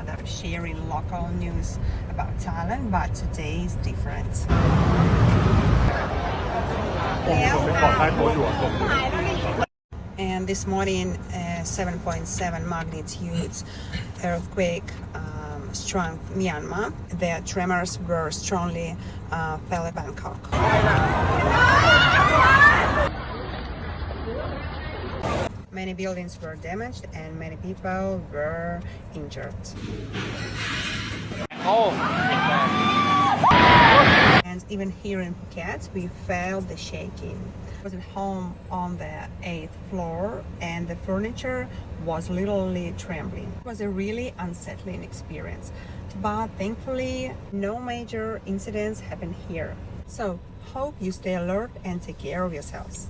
mother sharing local news about Thailand, but today is different. 我们好开口语啊， And this morning, 7.7 magnitude earthquake struck Myanmar. The tremors were strongly felt in Bangkok. Many buildings were damaged and many people were injured. And even here in Phuket, we felt the shaking. I was at home on the 8th floor and the furniture was literally trembling. It was a really unsettling experience, but thankfully no major incidents happened here. So hope you stay alert and take care of yourselves.